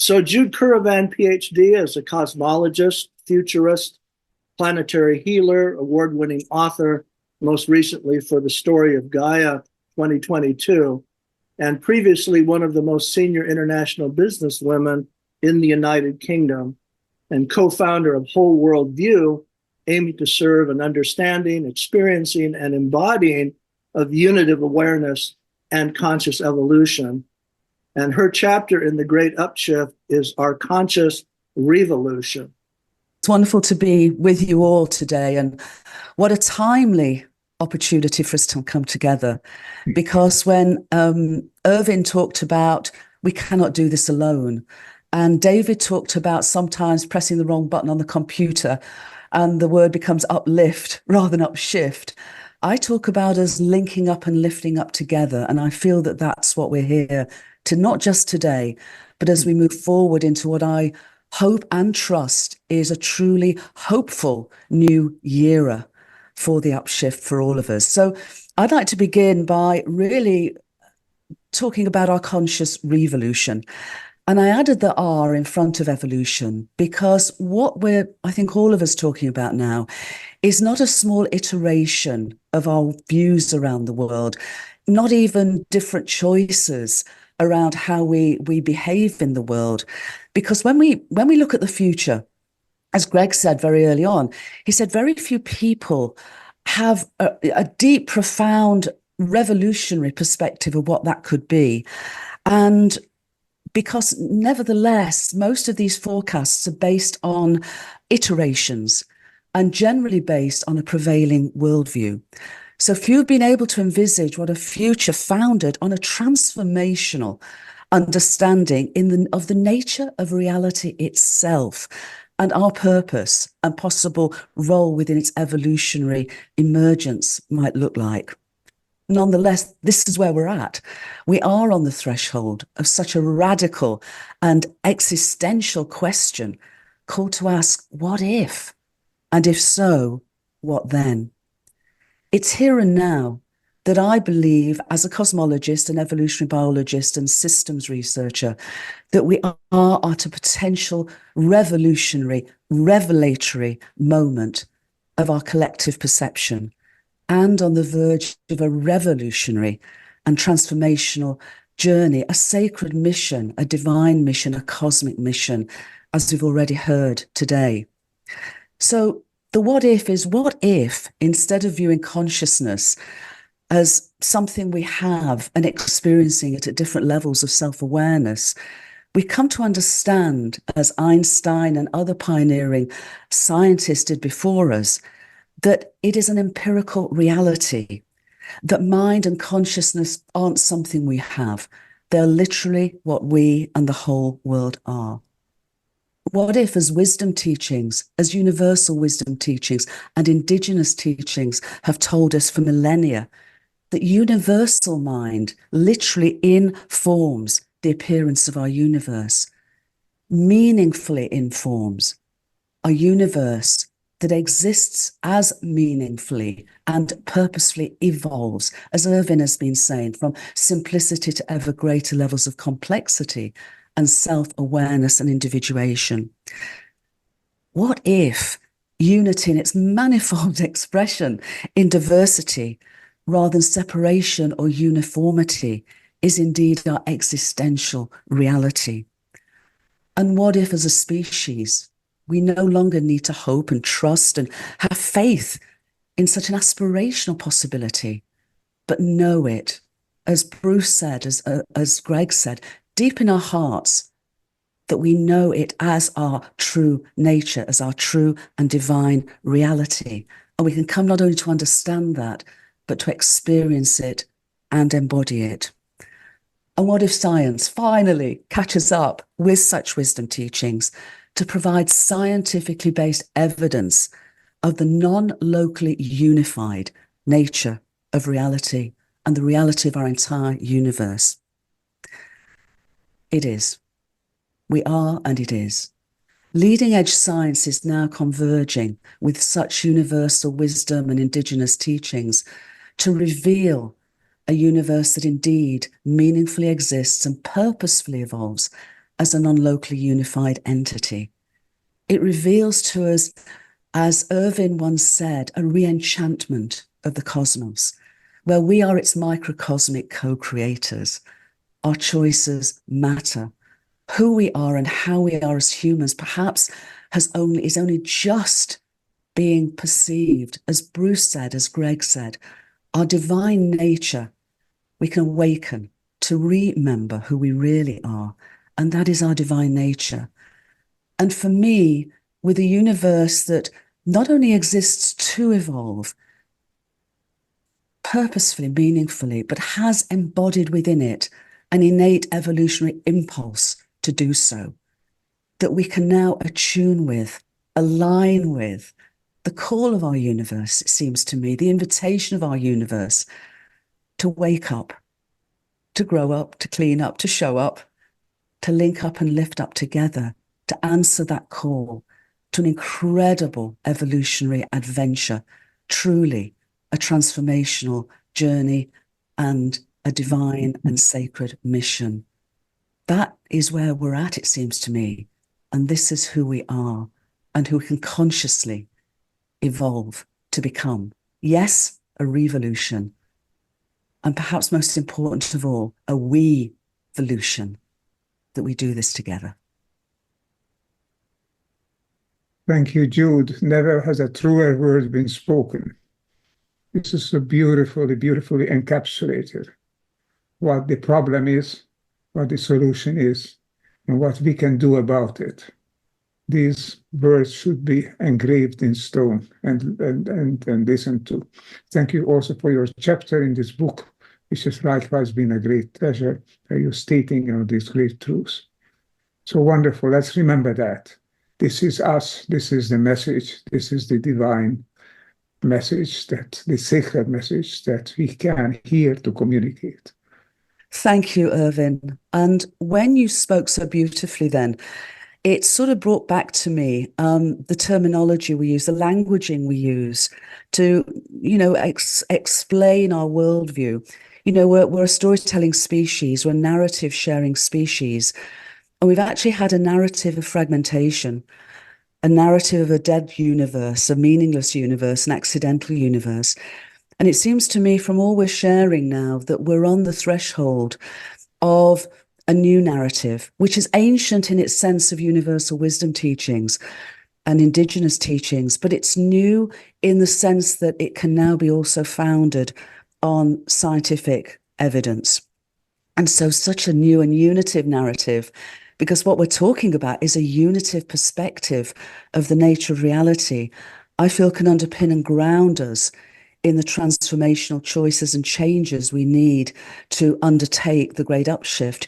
So Jude Currivan, PhD, is a cosmologist, futurist, planetary healer, award-winning author, most recently for The Story of Gaia 2022, and previously one of the most senior international businesswomen in the United Kingdom, and co-founder of Whole World View, aiming to serve an understanding, experiencing, and embodying of unitive awareness and conscious evolution. And her chapter in the Great Upshift is Our Conscious Revolution. It's wonderful to be with you all today, and what a timely opportunity for us to come together, because when Ervin talked about we cannot do this alone, and David talked about sometimes pressing the wrong button on the computer and the word becomes uplift rather than upshift, I talk about us linking up and lifting up together, and I feel that that's what we're here to, not just today, but as we move forward into what I hope and trust is a truly hopeful new era for the Upshift for all of us. So I'd like to begin by really talking about our conscious revolution. And I added the R in front of evolution because what we're, I think all of us talking about now is not a small iteration of our views around the world, not even different choices around how we behave in the world. Because when we look at the future, as Greg said very early on, he said very few people have a deep, profound, revolutionary perspective of what that could be. And because nevertheless, most of these forecasts are based on iterations and generally based on a prevailing worldview. So few have been able to envisage what a future founded on a transformational understanding of the nature of reality itself and our purpose and possible role within its evolutionary emergence might look like. Nonetheless, this is where we're at. We are on the threshold of such a radical and existential question called to ask, what if? And if so, what then? It's here and now that I believe, as a cosmologist, an evolutionary biologist and systems researcher, that we are at a potential revolutionary, revelatory moment of our collective perception, and on the verge of a revolutionary and transformational journey, a sacred mission, a divine mission, a cosmic mission, as we've already heard today. So the what if is, what if, instead of viewing consciousness as something we have and experiencing it at different levels of self-awareness, we come to understand, as Einstein and other pioneering scientists did before us, that it is an empirical reality, that mind and consciousness aren't something we have. They're literally what we and the whole world are. What if, as wisdom teachings, as universal wisdom teachings and indigenous teachings have told us for millennia, that universal mind literally informs the appearance of our universe, meaningfully informs a universe that exists as meaningfully and purposefully evolves, as Ervin has been saying, from simplicity to ever greater levels of complexity and self-awareness and individuation. What if unity in its manifold expression in diversity, rather than separation or uniformity, is indeed our existential reality? And what if, as a species, we no longer need to hope and trust and have faith in such an aspirational possibility, but know it, as Bruce said, as Greg said, deep in our hearts, that we know it as our true nature, as our true and divine reality. And we can come not only to understand that, but to experience it and embody it. And what if science finally catches up with such wisdom teachings to provide scientifically based evidence of the non-locally unified nature of reality and the reality of our entire universe? It is. We are, and it is. Leading edge science is now converging with such universal wisdom and indigenous teachings to reveal a universe that indeed meaningfully exists and purposefully evolves as a non-locally unified entity. It reveals to us, as Ervin once said, a re-enchantment of the cosmos, where we are its microcosmic co-creators. Our choices matter. Who we are and how we are as humans perhaps is only just being perceived. As Bruce said, as Greg said, our divine nature, we can awaken to remember who we really are, and that is our divine nature. And for me, with a universe that not only exists to evolve purposefully, meaningfully, but has embodied within it an innate evolutionary impulse to do so, that we can now attune with, align with the call of our universe, it seems to me, the invitation of our universe to wake up, to grow up, to clean up, to show up, to link up and lift up together, to answer that call to an incredible evolutionary adventure, truly a transformational journey and a divine and sacred mission. That is where we're at, it seems to me. And this is who we are and who we can consciously evolve to become. Yes, a revolution. And perhaps most important of all, a we-volution, that we do this together. Thank you, Jude. Never has a truer word been spoken. This is so beautifully encapsulated what the problem is, what the solution is, and what we can do about it. These words should be engraved in stone and listened to. Thank you also for your chapter in this book, which has likewise been a great pleasure, you stating these great truths. So wonderful. Let's remember that. This is us. This is the message. This is the divine message, that the sacred message that we can hear to communicate. Thank you, Ervin. And when you spoke so beautifully then, it sort of brought back to me the terminology we use, the languaging we use to, explain our worldview. We're a storytelling species, we're a narrative sharing species. And we've actually had a narrative of fragmentation, a narrative of a dead universe, a meaningless universe, an accidental universe. And it seems to me from all we're sharing now that we're on the threshold of a new narrative, which is ancient in its sense of universal wisdom teachings and indigenous teachings, but it's new in the sense that it can now be also founded on scientific evidence. And so such a new and unitive narrative, because what we're talking about is a unitive perspective of the nature of reality, I feel can underpin and ground us in the transformational choices and changes we need to undertake the great upshift,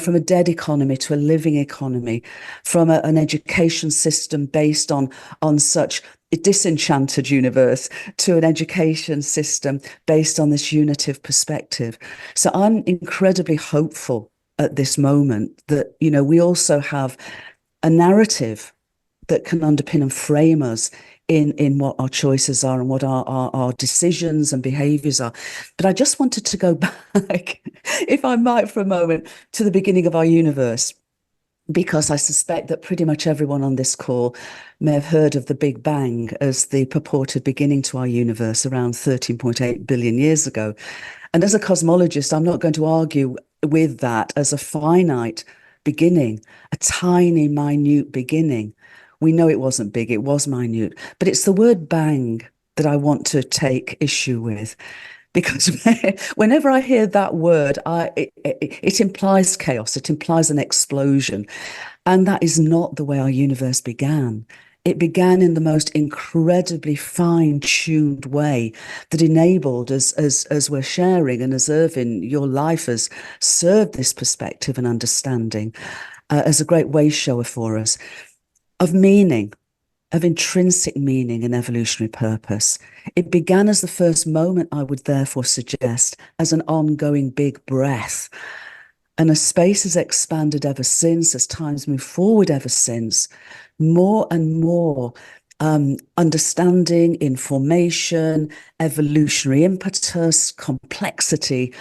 from a dead economy to a living economy, from an education system based on such a disenchanted universe to an education system based on this unitive perspective. So I'm incredibly hopeful at this moment that, we also have a narrative that can underpin and frame us in what our choices are and what our decisions and behaviors are. But I just wanted to go back, if I might, for a moment, to the beginning of our universe, because I suspect that pretty much everyone on this call may have heard of the Big Bang as the purported beginning to our universe around 13.8 billion years ago. And as a cosmologist, I'm not going to argue with that as a finite beginning, a tiny, minute beginning. We know it wasn't big, it was minute. But it's the word bang that I want to take issue with. Because whenever I hear that word, it implies chaos, it implies an explosion. And that is not the way our universe began. It began in the most incredibly fine-tuned way that enabled, as we're sharing, and as Ervin, your life has served this perspective and understanding as a great way shower for us, of meaning, of intrinsic meaning and evolutionary purpose. It began as the first moment, I would therefore suggest, as an ongoing big breath. And as space has expanded ever since, as time's moved forward ever since, more and more understanding, information, evolutionary impetus, complexity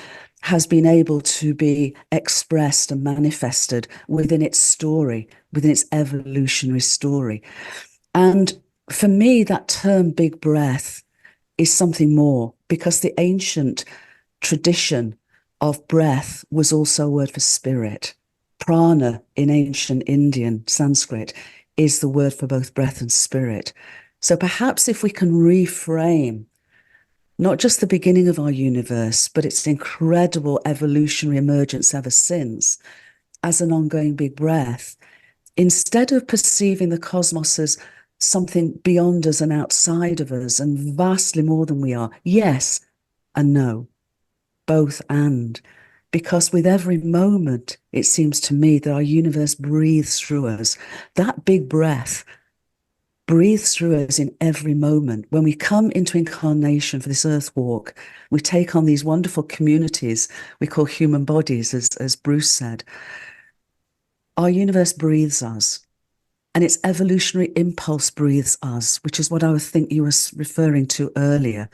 has been able to be expressed and manifested within its story, within its evolutionary story. And for me, that term big breath is something more, because the ancient tradition of breath was also a word for spirit. Prana in ancient Indian Sanskrit is the word for both breath and spirit. So perhaps if we can reframe not just the beginning of our universe, but its incredible evolutionary emergence ever since, as an ongoing big breath, instead of perceiving the cosmos as something beyond us and outside of us and vastly more than we are, yes and no, both and. Because with every moment, it seems to me that our universe breathes through us. That big breath breathes through us in every moment. When we come into incarnation for this earth walk, we take on these wonderful communities we call human bodies, as Bruce said. Our universe breathes us, and its evolutionary impulse breathes us, which is what I think you were referring to earlier.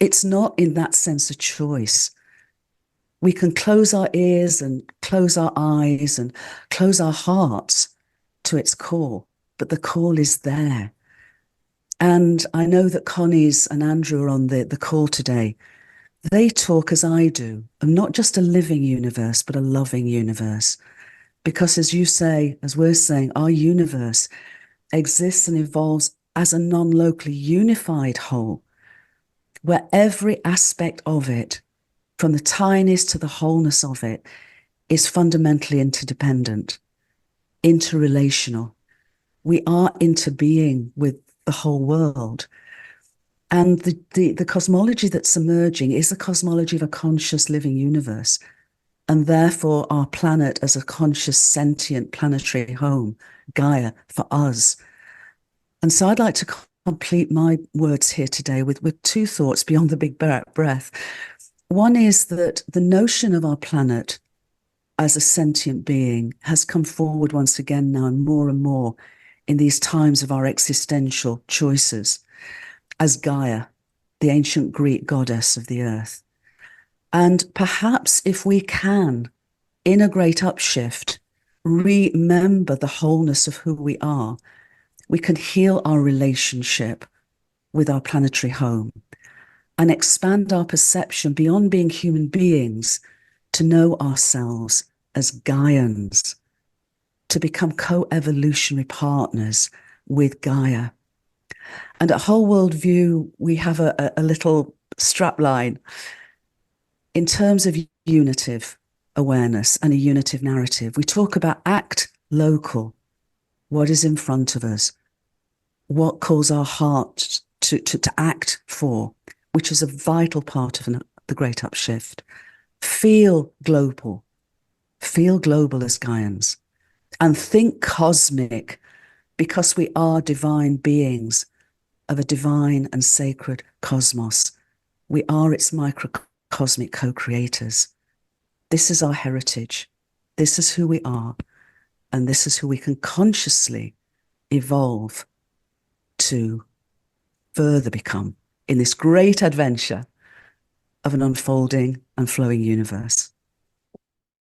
It's not in that sense a choice. We can close our ears and close our eyes and close our hearts to its call, but the call is there. And I know that Connie's and Andrew are on the call today. They talk, as I do, of not just a living universe, but a loving universe. Because as you say, as we're saying, our universe exists and evolves as a non-locally unified whole, where every aspect of it, from the tiniest to the wholeness of it, is fundamentally interdependent, interrelational. We are interbeing with the whole world. And the cosmology that's emerging is the cosmology of a conscious living universe, and therefore our planet as a conscious, sentient planetary home, Gaia, for us. And so I'd like to complete my words here today with two thoughts beyond the big breath. One is that the notion of our planet as a sentient being has come forward once again now and more in these times of our existential choices as Gaia, the ancient Greek goddess of the earth. And perhaps if we can, in a great upshift, remember the wholeness of who we are, we can heal our relationship with our planetary home and expand our perception beyond being human beings to know ourselves as Gaians, to become co-evolutionary partners with Gaia. And at Whole World View, we have a little strapline in terms of unitive awareness and a unitive narrative. We talk about act local, what is in front of us, what calls our heart to act for, which is a vital part of the Great Upshift. Feel global as Gaians, and think cosmic, because we are divine beings of a divine and sacred cosmos. We are its microcosmic co-creators. This is our heritage. This is who we are. And this is who we can consciously evolve to further become in this great adventure of an unfolding and flowing universe.